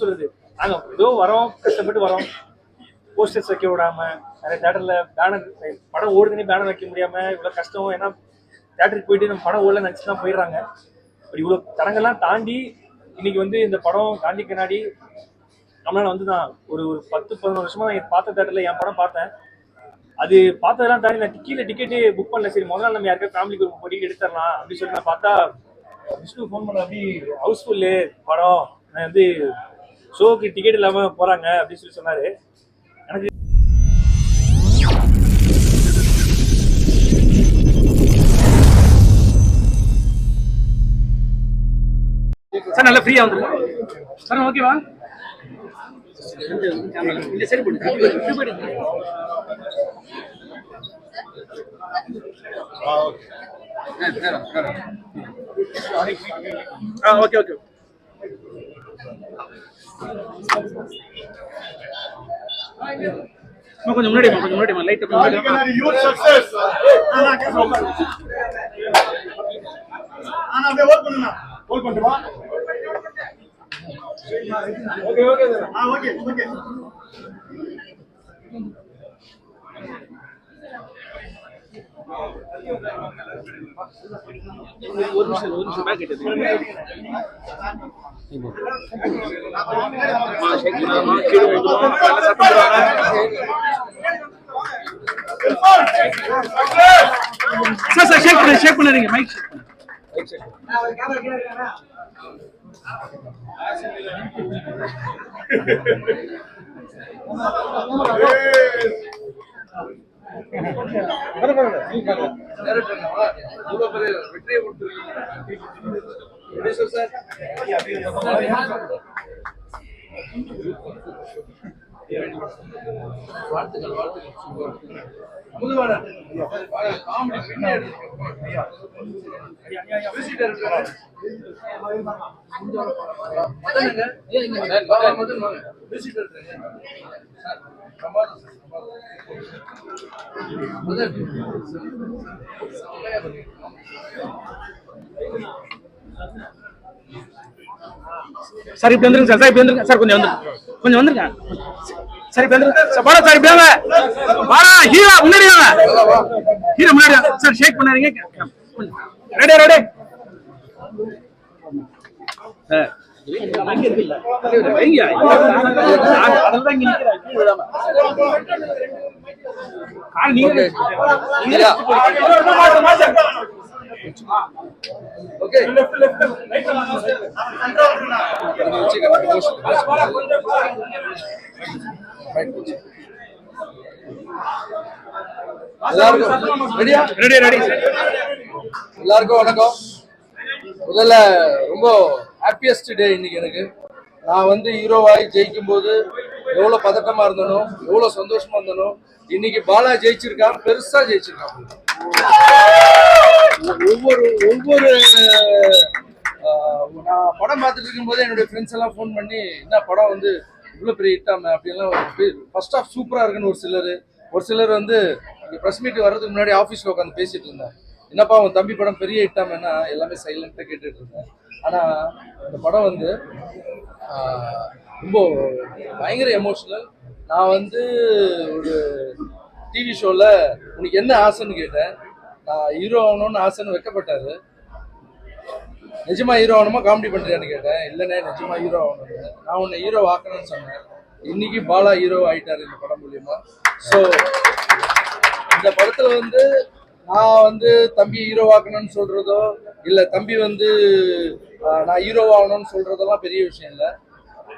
சொல்றது. நாங்க ஏதோ வரோம், கஷ்டப்பட்டு வரோம், போஸ்டர்ஸ் வைக்க விடாம, நிறைய தேட்டர்ல பேனர், படம் ஓடுதுன்னு பேனர் வைக்க முடியாம இவ்வளவு கஷ்டம். ஏன்னா தேட்டருக்கு போயிட்டு நம்ம படம் ஓடல நினைச்சு தான் போயிடுறாங்க. இவ்வளவு தரங்கள்லாம் தாண்டி இன்னைக்கு வந்து இந்த படம் காந்தி கண்ணாடி நம்மளால வந்து நான் ஒரு 10-11 வருஷமா நான் பார்த்த தேட்டர்ல என் படம் பார்த்தேன். அது பார்த்ததெல்லாம் தாண்டி நான் டிக்கெட்டு புக் பண்ணல. சரி முதல்ல நம்ம யாருக்கா ஃபேமிலி குரூப் போய் எடுத்துடலாம் அப்படின்னு சொல்லி நான் பார்த்தா விஷ்ணு ஃபோன் பண்ண அப்படி ஹவுஸ்ஃபுல்லு படம், நான் வந்து ஷோக்கு டிக்கெட் இல்லாம போறாங்க அப்படின்னு சொல்லி சொன்னாரு. எனக்கு சார் நல்லா ஃப்ரீயா வந்துருக்கு சார். ஓகேவா? இந்த சரி போடு. Okay okay. கொஞ்சம் முன்னாடி light okay okay okay okay. ஒரு நிமிஷம் பேக் கிட்ட சார் ஷேக் பண்ணாதீங்க. மைக் வெற்றியை கொடுத்துருக்கீங்க சார். வாழ்த்துக்கள் சார். இப்படி வந்துருங்க சார். இப்படி வந்துருங்க சார். கொஞ்சம் வந்துருங்க சார். இப்படி வந்துருங்க சார். போட சார். இப்படி வாங்க. வாடா ஹீரோ முன்னாடி வாங்க. ஹீரோ முன்னாடி சார். ஷேக் பண்ணாதீங்க. Ready ready sir. அங்க இருக்குல்ல வைங்க. அதெல்லாம் இங்க நிக்கிறேன். கீழ விடாம கால் நீங்க ஓகே. லெஃப்ட் ரைட் எல்லாருக்கும் வணக்கம். முதல்ல ரொம்ப ஹாப்பியஸ்ட் டே இன்னைக்கு எனக்கு. நான் வந்து ஹீரோவாகி ஜெயிக்கும் போது எவ்வளவு பதட்டமா இருந்தனோ, எவ்வளவு சந்தோஷமா இருந்தனோ, இன்னைக்கு பாலா ஜெயிச்சிருக்கான், பெருசா ஜெயிச்சிருக்கான். ஒவ்வொரு நான் படம் பார்த்துட்டு இருக்கும் போது என்னுடைய ஃப்ரெண்ட்ஸ் எல்லாம் ஃபோன் பண்ணி, என்ன படம் வந்து இவ்வளவு பெரிய ஹிட்டாம அப்படின்லாம், ஃபர்ஸ்ட் ஆஃப் சூப்பரா இருக்குன்னு ஒரு சிலர் வந்து ப்ரெஸ் மீட் வர்றதுக்கு முன்னாடி ஆஃபீஸ்ல உட்காந்து பேசிட்டு இருந்தேன். என்னப்பா உன் தம்பி படம் பெரிய ஹிட்டாமன்னா எல்லாமே சைலண்டா கேட்டுட்டு இருந்தேன். ஆனா இந்த படம் வந்து ரொம்ப பயங்கர எமோஷனல். நான் வந்து ஒரு டிவி ஷோல உனக்கு என்ன ஆசைன்னு கேட்டேன். நான் ஹீரோ ஆகணும்னு ஆசைன்னு வைக்கப்பட்டாரு. நிஜமா ஹீரோ ஆகணுமா காமெடி பண்றியான்னு கேட்டேன். இல்லைண்ணே நிஜமா ஹீரோ ஆகணும்னு. நான் உன்னை ஹீரோ ஆக்கணும்னு சொன்னேன். இன்னைக்கு பாலா ஹீரோ ஆயிட்டாரு இந்த படம் மூலியமா. ஸோ இந்த படத்துல வந்து நான் வந்து தம்பி ஹீரோ ஆக்கணும்னு சொல்றதோ, இல்லை தம்பி வந்து நான் ஹீரோ ஆகணும்னு சொல்றதெல்லாம் பெரிய விஷயம் இல்லை.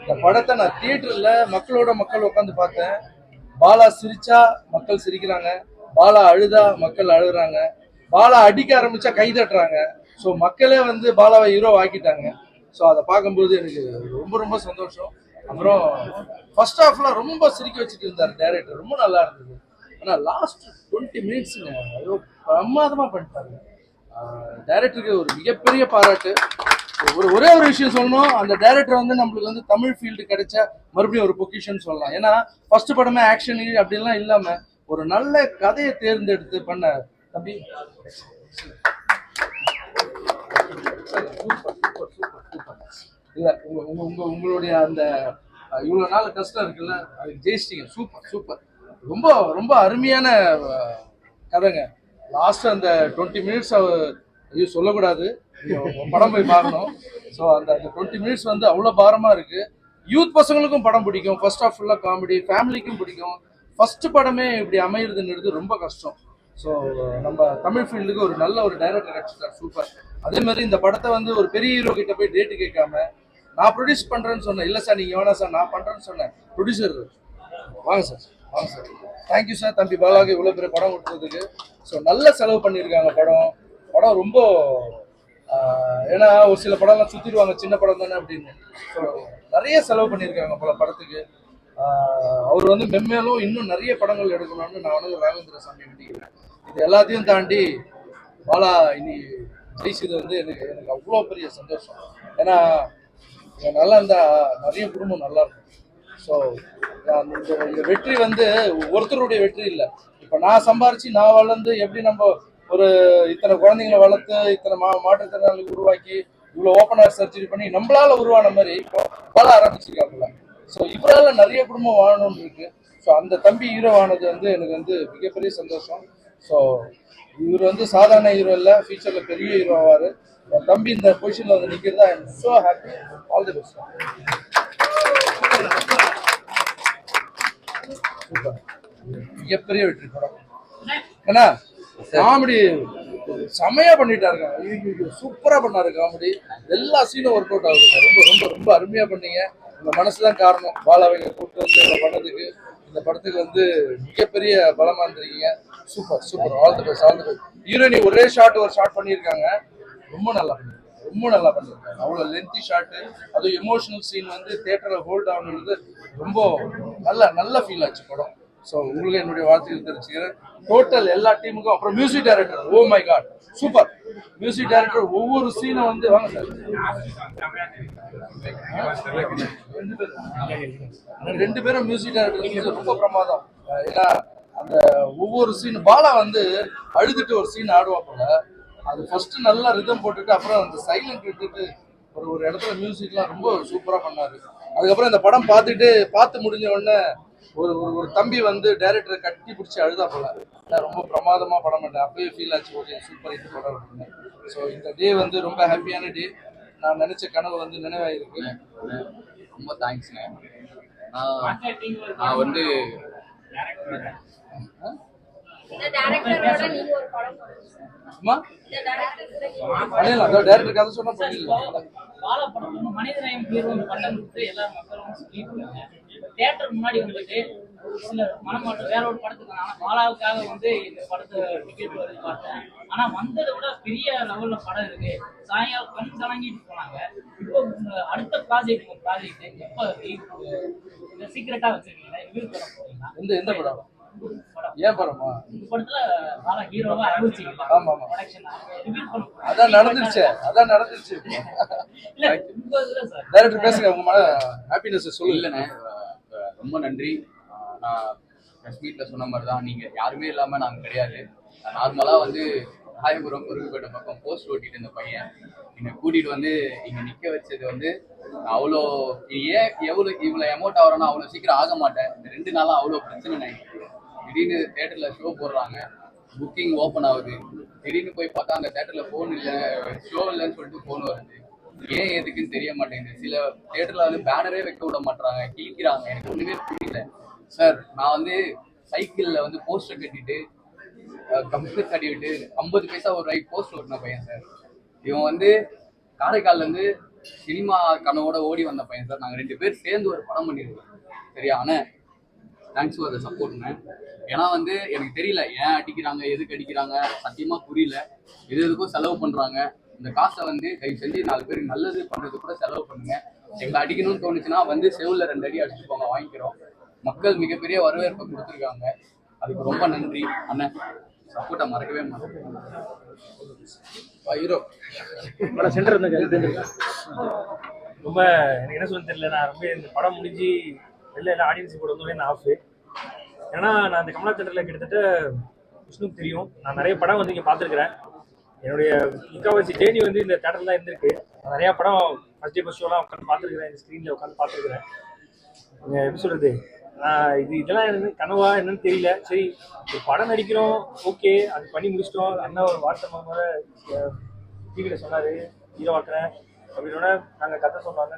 இந்த படத்தை நான் தியேட்டர்ல மக்கள் உட்காந்து பார்த்தேன். பாலா சிரிச்சா மக்கள் சிரிக்கிறாங்க, பாலா அழுதா மக்கள் அழுகுறாங்க, பாலா அடிக்க ஆரம்பிச்சா கை தட்டுறாங்க. ஸோ மக்களே வந்து பாலாவை ஹீரோ ஆக்கிட்டாங்க. ஸோ அதை பார்க்கும்போது எனக்கு ரொம்ப ரொம்ப சந்தோஷம். அப்புறம் ஃபர்ஸ்ட் ஹாஃப்ல ரொம்ப சிரிக்க வச்சுட்டு இருந்தார் டைரக்டர், ரொம்ப நல்லா இருந்தது. ஆனால் லாஸ்ட் 20 மினிட்ஸுங்க ஐயோ பிரமாதமா பண்ணிட்டாங்க. டைரக்டருக்கு ஒரு மிகப்பெரிய பாராட்டு. ஒரே ஒரு விஷயம் சொல்லணும், அந்த டைரக்டர் வந்து நம்மளுக்கு வந்து தமிழ் ஃபீல்டு கிடைச்ச மறுபடியும் ஒரு பொக்கிஷன் சொல்லலாம். ஏன்னா ஃபர்ஸ்ட் படமே ஆக்ஷன் அப்படின்லாம் இல்லாம ஒரு நல்ல கதையை தேர்ந்தெடுத்து பண்ண தம்பி. இல்லை உங்களுடைய அந்த இவ்வளோ நாள் கஷ்டம் இருக்குல்ல அதுக்கு ஜெயிச்சிட்டீங்க. Super super. ரொம்ப ரொம்ப அருமையான கதைங்க. லாஸ்ட் அந்த 20 மினிட்ஸ் ஐயோ சொல்லக்கூடாது, படம் போய் பார்க்கணும். ஸோ அந்த 20 மினிட்ஸ் வந்து அவ்வளோ பாரமாக இருக்கு. யூத் பசங்களுக்கும் படம் பிடிக்கும். ஃபர்ஸ்ட் ஆஃப் ஃபுல்லாக காமெடி, ஃபேமிலிக்கும் பிடிக்கும். ஃபர்ஸ்ட் படமே இப்படி அமையுதுன்றது ரொம்ப கஷ்டம். ஸோ நம்ம தமிழ் ஃபீல்டுக்கு ஒரு நல்ல ஒரு டைரக்டர் கிடைச்சிட்டார். சூப்பர். அதே மாதிரி இந்த படத்தை வந்து ஒரு பெரிய ஹீரோ கிட்ட போய் டேட்டு கேட்காம நான் ப்ரொடியூஸ் பண்றேன்னு சொன்னேன். இல்லை சார் நீங்க வேணா சார் நான் பண்றேன்னு சொன்னேன். ப்ரொடியூசர் வாங்க சார், வாங்க சார். தேங்க்யூ சார் தம்பி பாலாவுக்கு இவ்வளோ பெரிய படம் கொடுத்ததுக்கு. ஸோ நல்ல செலவு பண்ணியிருக்காங்க. படம் ரொம்ப ஏன்னா ஒரு சில படம்லாம் சுற்றிடுவாங்க சின்ன படம் தானே அப்படின்னு. ஸோ நிறைய செலவு பண்ணியிருக்காங்க பல படத்துக்கு. அவர் வந்து மென்மேலும் இன்னும் நிறைய படங்கள் எடுக்கணும்னு நான் வந்து ராகவேந்திர சாமி வேண்டிக்கிறேன். இது எல்லாத்தையும் தாண்டி பாலா இனி ஜெயிச்சது வந்து எனக்கு அவ்வளோ பெரிய சந்தோஷம். ஏன்னா நல்லா இருந்தால் நிறைய குடும்பம் நல்லா இருக்கும். ஸோ இந்த வெற்றி வந்து ஒருத்தருடைய வெற்றி இல்லை. இப்போ நான் சம்பாரிச்சு நான் வளர்ந்து எப்படி நம்ம ஒரு இத்தனை குழந்தைங்களை வளர்த்து இத்தனை மாற்றுத்திறனாளிகளை உருவாக்கி இவ்வளோ ஓப்பனர் சர்ஜரி பண்ணி நம்மளால உருவான மாதிரி இப்போ வாழ ஆரம்பிச்சிருக்காப்புல. ஸோ இவரால் நிறைய குடும்பம் வாழணும்னு இருக்கு. ஸோ அந்த தம்பி ஹீரோ ஆனது வந்து எனக்கு வந்து மிகப்பெரிய சந்தோஷம். ஸோ இவர் வந்து சாதாரண ஹீரோ இல்லை, ஃபியூச்சரில் பெரிய ஹீரோ ஆவார். என் தம்பி இந்த பொசிஷனில் வந்து நிற்கிறதா I am so happy. All the best. மிகப்பெரிய வெற்றி படம். ஏன்னா காமெடி செமையா பண்ணிட்டாருங்க. சூப்பரா பண்ணாரு காமெடி. எல்லா சீனும் ஒர்க் அவுட் ஆகுதுங்க. ரொம்ப ரொம்ப ரொம்ப அருமையா பண்ணீங்க. இந்த மனசுதான் காரணம் பாலாவை கூப்பிட்டு வந்து இதை பண்ணதுக்கு. இந்த படத்துக்கு வந்து மிகப்பெரிய பலமா இருந்திருக்கீங்க. Super super. All the best, all the best. ஹீரோயினி ஒரே ஒரு ஷாட் பண்ணியிருக்காங்க. ரொம்ப நல்லா பண்ணியிருக்காங்க. அவ்வளோ லென்த்தி ஷாட்டு, அதுவும் எமோஷனல் சீன் வந்து தியேட்டரில் ஹோல்ட் ஆகணுன்றது ரொம்ப நல்ல ஃபீல் ஆச்சு படம். ஸோ உங்களுக்கு என்னுடைய வாழ்த்துக்கள் தெரிவிச்சுக்கிறேன். டோட்டல் எல்லா டீமுக்கும். அப்புறம் music director, oh my god super. Music director ஒவ்வொரு சீனை வந்து வாங்க சார். 2 பேரும் மியூசிக் டைரக்டர் ரொம்ப பிரமாதம். ஏன்னா அந்த ஒவ்வொரு சீன் பாலா வந்து அழுதுட்டு ஒரு சீன் ஆடுவாப்புல. அது ஃபர்ஸ்ட் நல்லா ரிதம் போட்டுட்டு அப்புறம் அந்த சைலண்ட் விட்டுட்டு ஒரு இடத்துல மியூசிக்லாம் ரொம்ப சூப்பராக பண்ணாரு. அதுக்கப்புறம் இந்த படம் பார்த்து முடிஞ்ச உடனே ஒரு தம்பி வந்து டைரக்டரை கட்டி பிடிச்சி அழுதா போல. ரொம்ப பிரமாதமா படம் பண்ணேன். அப்பவே ஃபீல் ஆச்சு, ஓகே சூப்பர் இது படம் அப்படின்னு. ஸோ இந்த டே வந்து ரொம்ப ஹாப்பியான டே. நான் நினைச்ச கனவு வந்து நினைவாயிருக்கு. ரொம்ப தேங்க்ஸ்ங்க. நான் வந்து டைரக்டர் கதை சொன்னா பண்ணிடலாம். மனிதநேயம் எல்லா மக்களும் தியேட்டர் முன்னாடி வந்துட்டு சில மனமாற்றம் வேற ஒரு படத்துக்கு பாலாவுக்காக வந்து இந்த படத்தை டிக்கெட் வருது பார்த்தேன். ஆனா வந்ததை விட பெரிய லெவல்ல படம் இருக்கு. சாயங்காலம் கண் கலங்கிட்டு போனாங்க. இப்போ அடுத்த ப்ராஜெக்ட் எப்ப சீக்கிரட்டா வச்சிருக்கீங்க? ரிவ்யூ பண்ண போறீங்களா? எந்த படம்? ஏன் படமா? இந்த படத்துல பாலா ஹீரோவா அறிவிச்சிருக்கீங்க. ஆமா அதான் நடந்துருச்சு. டைரக்டர் பேசுங்க, உங்க மன ஹாப்பினஸ் சொல்லு. இல்லைண்ணே, ரொம்ப நன்றி. நான் ப்ரெஸ் மீட்ல சொன்ன மாதிரி தான், நீங்கள் யாருமே இல்லாமல் நாங்கள் கிடையாது. நான் நார்மலாக வந்து ராயபுரம் குருவிப்பேட்டை பக்கம் போஸ்ட் ஓட்டிட்டு இருந்த பையன் என்னை கூட்டிகிட்டு வந்து இங்கே நிற்க வச்சது வந்து அவ்வளோ இவ்வளோ அமௌண்ட் ஆகிறோன்னா அவ்வளோ சீக்கிரம் ஆக மாட்டேன். இந்த 2 நாளாக அவ்வளோ பிரச்சனை நினைக்கிறேன். திடீர்னு தேட்டரில் ஷோ போடுறாங்க, புக்கிங் ஓப்பன் ஆகுது. திடீர்னு போய் பார்த்தா அந்த தேட்டரில் ஃபோன் இல்லை, ஷோ இல்லைன்னு சொல்லிட்டு ஃபோன் வருது. ஏன் எதுக்குன்னு தெரிய மாட்டேங்குது. சில தேட்டரில் வந்து பேனரே வைக்க விட மாட்டாங்க, கிழிக்கிறாங்க. எனக்கு ஒன்றுமே புரியல சார். நான் வந்து சைக்கிளில் வந்து போஸ்டர் கட்டிட்டு கம்ப்யூட்டர் கட்டிவிட்டு 50 பைசா ஒரு ரூபாய்க்கு போஸ்டர் ஓட்டின பையன் சார். இவன் வந்து காரைக்கால்லேருந்து சினிமா கனவோட ஓடி வந்த பையன் சார். நாங்கள் 2 பேர் சேர்ந்து ஒரு படம் பண்ணியிருக்கோம். சரியா? ஆனால் தேங்க்ஸ் ஃபார் த சப்போர்ட்ங்க. ஏன்னா வந்து எனக்கு தெரியல ஏன் அடிக்கிறாங்க, எதுக்கு அடிக்கிறாங்க, சத்தியமாக புரியல. எதுக்கும் செலவு பண்ணுறாங்க. இந்த காசை வந்து தயவு செஞ்சு 4 பேருக்கு நல்லது பண்ணுறது கூட செலவு பண்ணுங்க. எங்களை அடிக்கணும்னு தோணுச்சுன்னா வந்து செவுல 2 அடி அடிச்சுட்டு போங்க, வாங்கிக்கிறோம். மக்கள் மிகப்பெரிய வரவேற்பை கொடுத்துருக்காங்க. அதுக்கு ரொம்ப நன்றி அண்ணன். சப்போர்ட்டை மறக்கவே மாட்டேன். ரொம்ப எனக்கு என்ன சொல்ல தெரியல. நான் ரொம்ப இந்த படம் முடிஞ்சு வெளில எல்லாம் ஆடியன்ஸ் கூட வந்து நான் ஆஃப். ஏன்னா நான் இந்த கமலா தேட்டரில் கிட்டத்தட்ட விஷ்ணுக்கு தெரியும், நான் நிறைய படம் வந்து இங்கே பார்த்துருக்குறேன். என்னுடைய முக்கால்வாசி ஜேர்னி வந்து இந்த தேட்டரில் தான் இருந்திருக்கு. நான் நிறையா படம் ஃபர்ஸ்ட் டே ஃபர்ஸ்ட் ஷோலாம் உட்காந்து பார்த்துருக்குறேன், இந்த ஸ்க்ரீனில் உட்காந்து பார்த்துருக்குறேன். எப்படி சொல்கிறது, இதெல்லாம் எனக்கு கனவா என்னன்னு தெரியல. சரி, ஒரு படம் நடிக்கிறோம், ஓகே, அது பண்ணி முடிச்சிட்டோம். அண்ணா ஒரு வார்த்தை முறை டிவியில் சொன்னார், ஹீரோ ஆக்குறேன் அப்படின்னா நாங்கள் கதை சொன்னோம்.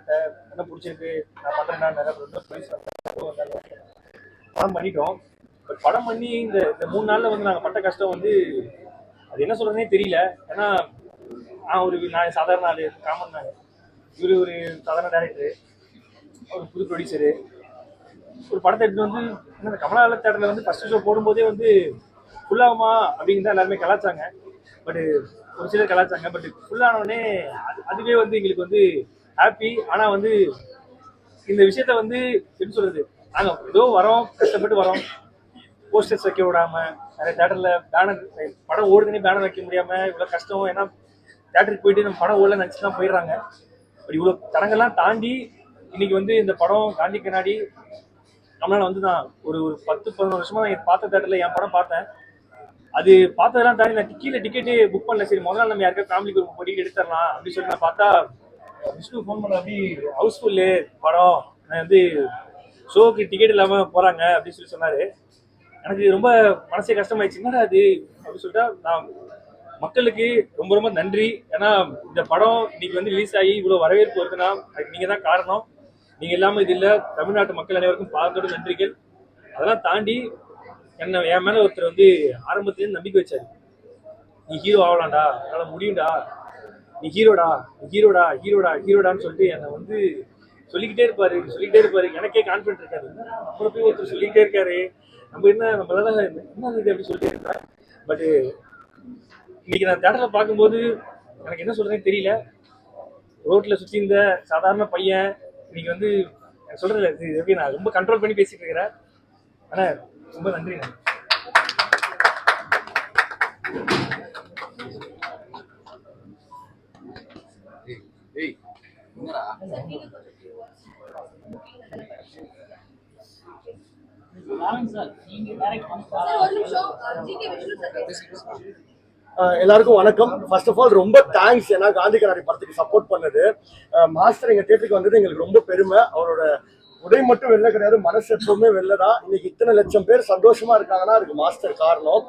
என்ன பிடிச்சிருக்கு, நான் பண்ணுறேன்னா நிறைய படம் பண்ணிட்டோம். பட் படம் பண்ணி இந்த 3 நாளில் வந்து நாங்கள் பட்ட கஷ்டம் வந்து அது என்ன சொல்கிறதுனே தெரியல. ஏன்னா நான் சாதாரண ஆள், காமன் நான். இவர் ஒரு சாதாரண டேரக்டரு, ஒரு புது ப்ரொடியூசரு. ஒரு படத்தை எடுத்து வந்து இந்த கமலா தேட்டரில் வந்து ஃபர்ஸ்ட் ஷோ போடும்போதே வந்து ஃபுல்லாகுமா அப்படிங்கிறத எல்லாருமே கலாச்சாங்க. பட்டு ஒரு சிலர் கலாச்சாங்க. பட் ஃபுல்லானோடனே அதுவே வந்து எங்களுக்கு வந்து ஹாப்பி. ஆனால் வந்து இந்த விஷயத்த வந்து எப்படி சொல்கிறது, நாங்கள் ஏதோ வரோம், கஷ்டப்பட்டு வரோம், போஸ்டர்ஸ் வைக்க விடாமல், நிறைய தேட்டரில் பேனர், படம் ஓடுதுன்னே பேனர் வைக்க முடியாமல் இவ்வளோ கஷ்டம். ஏன்னா தேட்டருக்கு போயிட்டு நம்ம படம் ஓடல நினச்சி தான் போயிடுறாங்க. பட் இவ்வளோ தடங்கள்லாம் தாண்டி இன்னைக்கு வந்து இந்த படம் காந்தி கண்ணாடி நம்மளால வந்து நான் ஒரு 10-11 வருஷமா நான் பார்த்த தேட்டரில் என் படம் பார்த்தேன். அது பார்த்ததெல்லாம் தாண்டி நான் டிக்கெட்டே புக் பண்ணல. சரி, முதல்ல நம்ம யாருக்கா ஃபேமிலிக்கு ஒரு டிக்கெட் எடுத்துடலாம் அப்படின்னு சொல்லி நான் பார்த்தா விஷ்ணு ஃபோன் பண்ண, அப்படி ஹவுஸ்ஃபுல்லு படம், நான் வந்து ஷோக்கு டிக்கெட் இல்லாமல் போகிறாங்க அப்படின்னு சொல்லி சொன்னார். எனக்கு ரொம்ப மனசே கஷ்டமாயிடுச்சு, என்னடா அது அப்படின்னு சொல்லிட்டா. நான் மக்களுக்கு ரொம்ப ரொம்ப நன்றி. ஏன்னா இந்த படம் இன்னைக்கு வந்து ரிலீஸ் ஆகி இவ்வளோ வரவேற்பு வருதுன்னா அதுக்கு நீங்கள் தான் காரணம். நீங்கள் இல்லாமல் இது இல்லை. தமிழ்நாட்டு மக்கள் அனைவருக்கும் பாதத்தோட நன்றிகள். அதெல்லாம் தாண்டி என் மேலே ஒருத்தர் வந்து ஆரம்பத்துலேருந்து நம்பிக்கை வச்சாரு. நீ ஹீரோ ஆகலாம்டா, அதனால் முடியும்டா, நீ ஹீரோடா, நீ ஹீரோடா, ஹீரோடா, ஹீரோடான்னு சொல்லிட்டு என்னை வந்து சொல்லிக்கிட்டே இருப்பாரு. எனக்கே கான்ஃபிடென்ட் இருக்காது. நம்மளை போய் ஒருத்தர் சொல்லிக்கிட்டே இருக்காரு, நம்மளால என்ன இது அப்படி சொல்லிட்டே இருப்பேன். பட்டு இன்னைக்கு நான் தேட்டரில் பார்க்கும்போது எனக்கு என்ன சொல்றதுன்னு தெரியல. ரோட்ல சுற்றி இந்த சாதாரண பையன் இன்னைக்கு வந்து எனக்கு சொல்றது இது எப்படி, நான் ரொம்ப கண்ட்ரோல் பண்ணி பேசிட்டு இருக்கிறேன். ஆனால் ரொம்ப நன்றி. எல்லாருக்கும் வணக்கம். ஃபர்ஸ்ட் ஆஃப் ஆல் ரொம்ப தேங்க்ஸ், ஏன்னா காந்தி கண்ணாடி படத்துக்கு சப்போர்ட் பண்ணது. மாஸ்டர் எங்க தேட்டருக்கு வந்தது எங்களுக்கு ரொம்ப பெருமை. அவரோட உடை மட்டும் வெளில கிடையாது, மனசு எப்பவுமே வெளிலதான். இன்னைக்கு இத்தனை லட்சம் பேர் சந்தோஷமா இருக்காங்கன்னா அதுக்கு மாஸ்டர் காரணம்.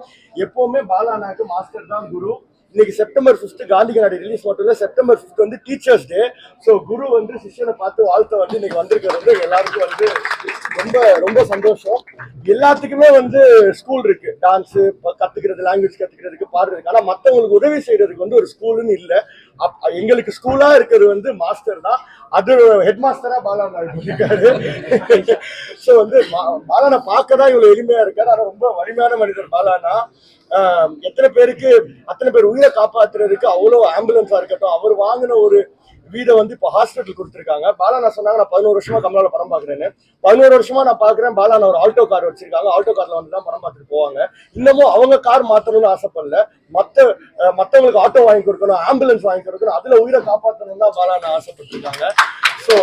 எப்பவுமே பாலானாக்கு மாஸ்டர் தான் குரு. இன்னைக்கு செப்டம்பர் 5 காந்தி கண்ணாடி ரிலீஸ் மட்டும் இல்லை, செப்டம்பர் 5 வந்து டீச்சர்ஸ் டே. ஸோ குரு வந்து சிஷ்யனை பார்த்து வாழ்த்த வந்து இன்னைக்கு வந்திருக்கிறது வந்து எல்லாருக்கும் வந்து ரொம்ப ரொம்ப சந்தோஷம். எல்லாத்துக்குமே வந்து ஸ்கூல் இருக்கு, டான்ஸு கத்துக்கிறது, லாங்குவேஜ் கத்துக்கிறதுக்கு, பாடுறதுக்கு. ஆனால் மற்றவங்களுக்கு உதவி செய்யறதுக்கு வந்து ஒரு ஸ்கூலுன்னு இல்லை. எங்களுக்கு ஸ்கூலா இருக்கிறது வந்து மாஸ்டர் தான். அது ஹெட் மாஸ்டரா பாலானா இருக்காரு. ஸோ வந்து பாலானா பார்க்க தான் இவ்வளவு எளிமையா இருக்காரு, ஆனால் ரொம்ப வலிமையான மனிதர் பாலானா. எத்தனை பேருக்கு அத்தனை பேர் உயிரை காப்பாத்துறதுக்கு அவ்வளோ ஆம்புலன்ஸா இருக்கட்டும், அவர் வாங்கின ஒரு வீடை வந்து இப்போ ஹாஸ்பிட்டல் கொடுத்துருக்காங்க. பாலானா சொன்னாங்க, நான் 11 வருஷமா கமலால படம் பாக்குறேன்னு. 11 வருஷமா நான் பாக்குறேன். பாலானா ஒரு ஆல்டோ கார் வச்சிருக்காங்க, ஆல்டோ கார்ல வந்து தான் படம் பார்த்துட்டு போவாங்க. இன்னமும் அவங்க கார் மாத்தணும்னு ஆசைப்படல, மற்றவங்களுக்கு ஆட்டோ வாங்கி கொடுக்கணும், ஆம்புலன்ஸ் வாங்கி கொடுக்கணும், அதுல உயிரை காப்பாற்றணும் தான் பாலானா ஆசைப்பட்டிருக்காங்க. ஸோ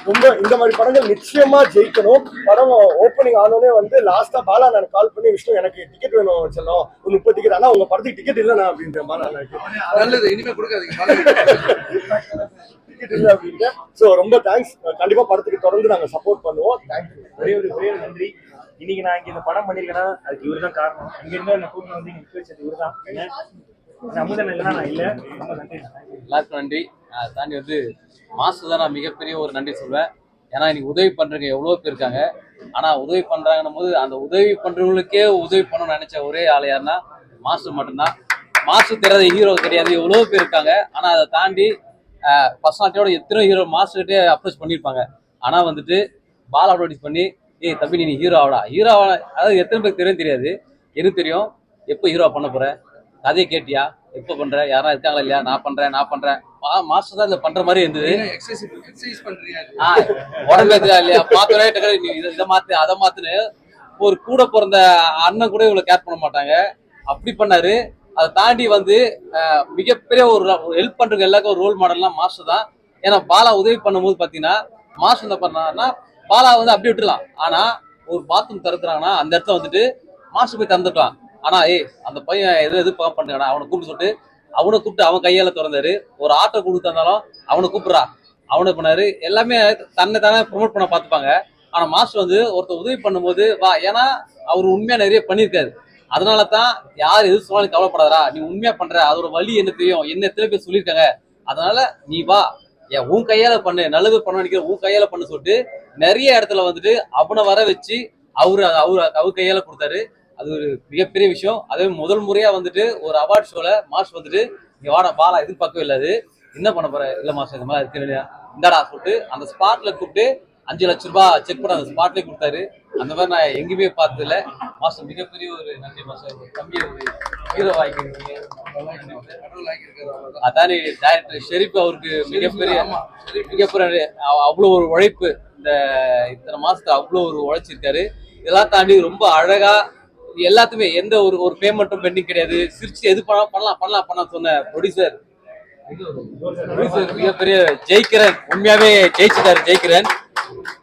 ரொம்ப இந்த மாதிரி படங்கள் நிச்சயமா ஜெயிக்கணும். படம் ஓப்பனிங் ஆனோடனே வந்து லாஸ்டா பாலானா கால் பண்ணி, விஷ்ணு எனக்கு டிக்கெட் வேணும் செல்லும், ஒரு 30 டிக்கெட், ஆனா உங்க படத்துக்கு டிக்கெட் இல்லைண்ணா அப்படின்ற பாலானாக்கு. நல்லது, இனிமே கொடுக்காதீங்க டிக்கெட் இல்லை அப்படின்ட்டு. ஸோ ரொம்ப தேங்க்ஸ். கண்டிப்பா படத்துக்கு தொடர்ந்து நாங்க சப்போர்ட் பண்ணுவோம். தேங்க்யூ. ஒரே ஒரு நன்றி. இன்னைக்கு நான் இங்க இந்த படம் பண்ணிருக்கேன்னா அதுக்கு இவர் தான் காரணம். இங்க இருந்தா என்ன கூட்டம் வந்து இங்க வச்சது இவர் தான். அமுதன் இல்லைன்னா நான் இல்லை. ரொம்ப நன்றி. எல்லாருக்கும் நன்றி. அதை தாண்டி வந்து மாஸ்டர் தான் நான் மிகப்பெரிய ஒரு நன்றி சொல்வேன். ஏன்னா இன்னைக்கு உதவி பண்றவங்க எவ்வளோ பேர் இருக்காங்க. ஆனா உதவி பண்றாங்கன்னும் போது அந்த உதவி பண்றவங்களுக்கே உதவி பண்ணணும்னு நினைச்ச ஒரே ஆள் யாருன்னா மாஸ்டர் மட்டும்தான். மாஸ்டர் தெரியாத ஹீரோ கிடையாது, எவ்வளோ பேர் இருக்காங்க. ஆனா அதை தாண்டி பர்சனாலிட்டியோட எத்தனை ஹீரோ மாஸ்டர்கிட்டே அப்ரோச் பண்ணியிருப்பாங்க. ஆனா வந்துட்டு பால் அப்ரோச் பண்ணி, ஏய் தம்பி நீ ஹீரோ ஆகலாம், அதாவது எத்தனை பேருக்கு தெரியாது. எனக்கு தெரியும். எப்போ ஹீரோ பண்ண போற, கதையை கேட்டியா, எப்போ பண்ற, யாரா இருக்காங்களா இல்லையா, நான் பண்றேன். மாஸ்டர் தான் இதை பண்ற மாதிரி இருந்தது. உடம்பு எதுக்கா இல்லையா, பார்த்தோன்னே இதை மாத்து அதை மாத்துன்னு ஒரு கூட பிறந்த அண்ணன் கூட இவ்வளவு கேர் பண்ண மாட்டாங்க, அப்படி பண்ணாரு. அதை தாண்டி வந்து மிகப்பெரிய ஒரு ஹெல்ப் பண்றவங்க எல்லாருக்கும் ஒரு ரோல் மாடல்லாம் மாஸ்டர் தான். ஏன்னா பாலா உதவி பண்ணும்போது பாத்தீங்கன்னா மாஸ்டர் என்ன பண்ணாருன்னா, பாலா வந்து அப்படியே விட்டுலாம். ஆனா ஒரு பாத்ரூம் திறந்துறாங்கன்னா அந்த இடத்துல வந்துட்டு மாஸ்டர் போய் திறந்துட்டான். ஆனா அந்த பையன் எது பண்றானா அவனை கூப்பிட்டு அவனை கூப்பிட்டு அவன் கையால திறந்தாரு. ஒரு ஆட்டோ கொடுத்தாலும் அவனை கூப்பிடுறா, அவனை பண்ணாரு, எல்லாமே தன்னை தானே ப்ரொமோட் பண்ண பார்த்துப்பாங்க. ஆனா மாஸ்டர் வந்து ஒருத்தர் உதவி பண்ணும்போது வா, ஏன்னா அவர் உண்மையா நிறைய பண்ணியிருக்காரு. அதனால தான் யார் எது சொன்னாலும் கவலைப்படாதா, நீ உண்மையா பண்ற, அதோட வழி என்ன தெரியும், என்ன எத்தனை பேர் சொல்லியிருக்காங்க, அதனால நீ வா, ஏன் உன் கையால பண்ணு, நல்லது பண்ண நினைக்கிற உன் கையால பண்ணு சொல்லிட்டு நிறைய இடத்துல வந்துட்டு அவனை வர வச்சு அவர் கையால கொடுத்தாரு. அது ஒரு மிகப்பெரிய விஷயம். அதே முதல் முறையா வந்துட்டு ஒரு அவார்ட் ஷோல மாஸ்டர் வந்துட்டு இங்க வாடா பாலா எதிர்பார்க்கவே இல்லாது, என்ன பண்ண போற, இல்ல மாஸ்டர் இந்த மாதிரி இருக்கு இல்லையா, இந்தாடா சொல்லிட்டு அந்த ஸ்பாட்ல கூப்பிட்டு 5 லட்சம் ரூபாய் செக் பண்ண அந்த ஸ்பாட்லேயே கொடுத்தாரு. அந்த மாதிரி நான் எங்கேயுமே பார்த்தது இல்லை. மாஸ்டர் மிகப்பெரிய ஒரு நன்றி மாஸ்டர். ஒரு தம்பியை ஒரு ஹீரோ ஆகிக்கிறீங்க. அதானே டைரக்டர் ஷெரீப் அவருக்கு மிகப்பெரிய அவ்வளோ ஒரு உழைப்பு, இந்த இத்தனை மாசத்துல அவ்வளோ ஒரு உழைச்சிருக்காரு. இதெல்லாம் தாண்டி ரொம்ப அழகா எல்லாத்துமே எந்த ஒரு பேமெண்ட்டும் பெண்டிங் கிடையாது. சிரிச்சு எது பண்ணலாம் சொன்ன ப்ரொடியூசர் மிகப்பெரிய ஜெயிக்கிறன், உண்மையாவே ஜெயிச்சுட்டாரு ஜெயிக்கிறன்.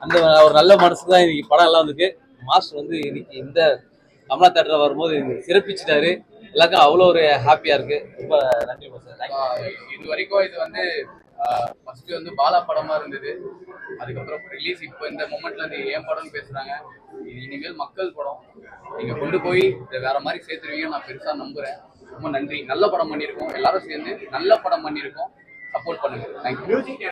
அந்த ஒரு நல்ல மனசுதான் இன்னைக்கு படம் எல்லாம் வந்துருக்கு. மாஸ்டர் வந்து இன்னைக்கு இந்த கமலா தேட்டர் வரும்போது சிறப்பிச்சுட்டாரு. எல்லாருக்கும் அவ்வளோ ஒரு ஹாப்பியா இருக்கு. ரொம்ப நன்றி மாஸ்டர். இது வரைக்கும் இது வந்து ஃபர்ஸ்ட் வந்து பாலா படமா இருந்தது. அதுக்கப்புறம் ரிலீஸ் இப்போ இந்த மொமெண்ட்ல வந்து ஏன் படம்னு பேசுறாங்க. இது இனிமேல் மக்கள் படம், நீங்க கொண்டு போய் வேற மாதிரி சேர்த்துருவீங்கன்னு நான் பெருசா நம்புறேன். ரொம்ப நன்றி. நல்ல படம் பண்ணியிருக்கோம், எல்லாரும் சேர்ந்து நல்ல படம் பண்ணியிருக்கோம். சப்போர்ட் பண்ணுங்க. தேங்க்யூ.